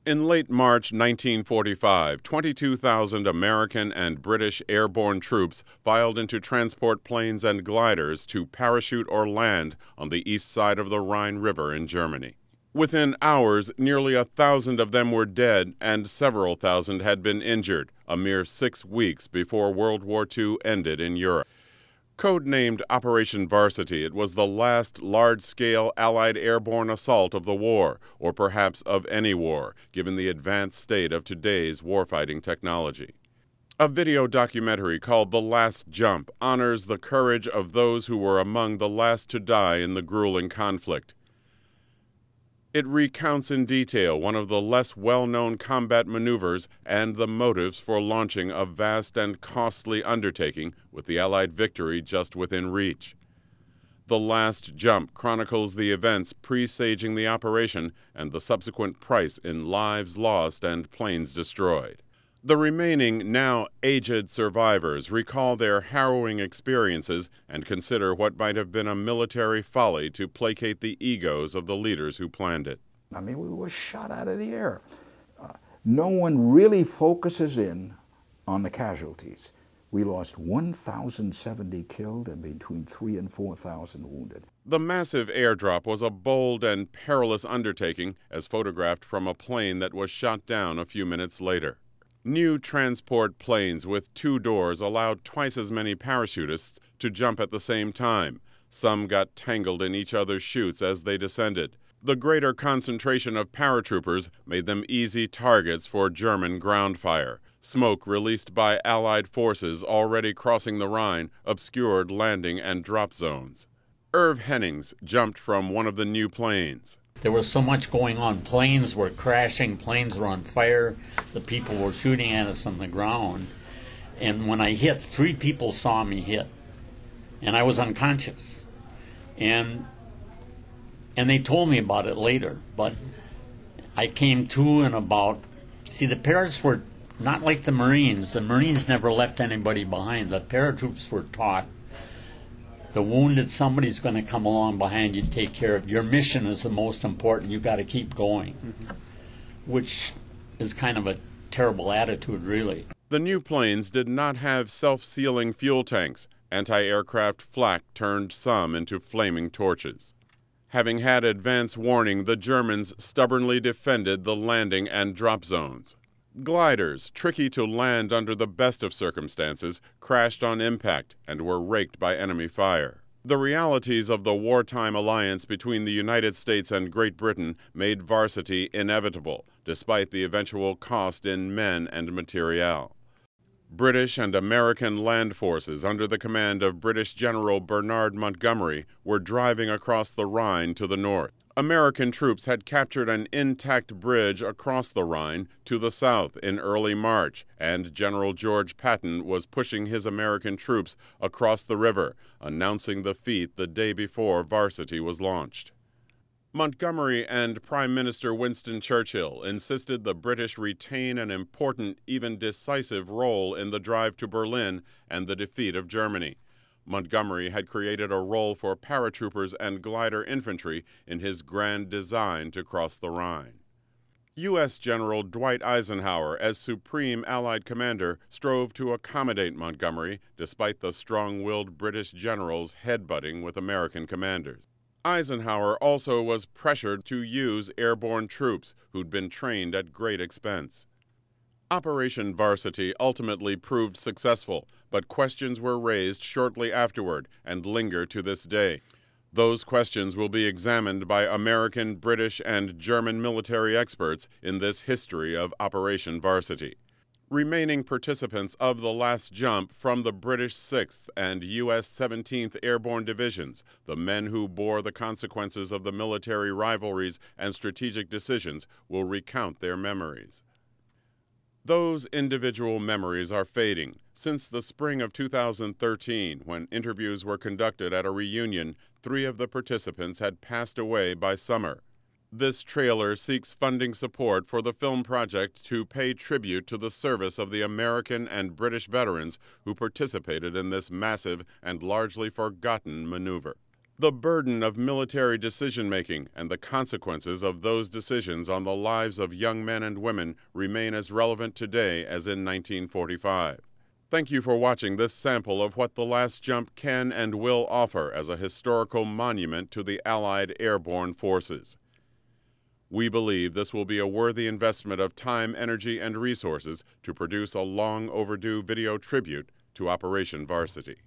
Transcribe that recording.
In late March 1945, 22,000 American and British airborne troops filed into transport planes and gliders to parachute or land on the east side of the Rhine River in Germany. Within hours, nearly 1,000 of them were dead and several thousand had been injured, a mere 6 weeks before World War II ended in Europe. Codenamed Operation Varsity, it was the last large-scale Allied airborne assault of the war, or perhaps of any war, given the advanced state of today's warfighting technology. A video documentary called The Last Jump honors the courage of those who were among the last to die in the grueling conflict. It recounts in detail one of the less well-known combat maneuvers and the motives for launching a vast and costly undertaking with the Allied victory just within reach. The Last Jump chronicles the events presaging the operation and the subsequent price in lives lost and planes destroyed. The remaining, now aged survivors recall their harrowing experiences and consider what might have been a military folly to placate the egos of the leaders who planned it. I mean, we were shot out of the air. No one really focuses in on the casualties. We lost 1,070 killed and between 3,000 and 4,000 wounded. The massive airdrop was a bold and perilous undertaking, as photographed from a plane that was shot down a few minutes later. New transport planes with 2 doors allowed twice as many parachutists to jump at the same time. Some got tangled in each other's chutes as they descended. The greater concentration of paratroopers made them easy targets for German ground fire. Smoke released by Allied forces already crossing the Rhine obscured landing and drop zones. Irv Hennings jumped from one of the new planes. There was so much going on. Planes were crashing, planes were on fire, the people were shooting at us on the ground. And when I hit, 3 people saw me hit, and I was unconscious. And they told me about it later, but I came to in about, see, the paras were not like the Marines. The Marines never left anybody behind. The paratroops were taught the wounded, somebody's going to come along behind you to take care of. Your mission is the most important. You got to keep going, which is kind of a terrible attitude, really. The new planes did not have self-sealing fuel tanks. Anti-aircraft flak turned some into flaming torches. Having had advance warning, the Germans stubbornly defended the landing and drop zones. Gliders, tricky to land under the best of circumstances, crashed on impact and were raked by enemy fire. The realities of the wartime alliance between the United States and Great Britain made Varsity inevitable, despite the eventual cost in men and materiel. British and American land forces under the command of British General Bernard Montgomery were driving across the Rhine to the north. American troops had captured an intact bridge across the Rhine to the south in early March, and General George Patton was pushing his American troops across the river, announcing the feat the day before Varsity was launched. Montgomery and Prime Minister Winston Churchill insisted the British retain an important, even decisive role in the drive to Berlin and the defeat of Germany. Montgomery had created a role for paratroopers and glider infantry in his grand design to cross the Rhine. U.S. General Dwight Eisenhower, as Supreme Allied Commander, strove to accommodate Montgomery, despite the strong-willed British generals headbutting with American commanders. Eisenhower also was pressured to use airborne troops who'd been trained at great expense. Operation Varsity ultimately proved successful, but questions were raised shortly afterward and linger to this day. Those questions will be examined by American, British, and German military experts in this history of Operation Varsity. Remaining participants of the Last Jump from the British 6th and U.S. 17th Airborne Divisions, the men who bore the consequences of the military rivalries and strategic decisions, will recount their memories. Those individual memories are fading. Since the spring of 2013, when interviews were conducted at a reunion, 3 of the participants had passed away by summer. This trailer seeks funding support for the film project to pay tribute to the service of the American and British veterans who participated in this massive and largely forgotten maneuver. The burden of military decision-making and the consequences of those decisions on the lives of young men and women remain as relevant today as in 1945. Thank you for watching this sample of what the Last Jump can and will offer as a historical monument to the Allied airborne forces. We believe this will be a worthy investment of time, energy, and resources to produce a long overdue video tribute to Operation Varsity.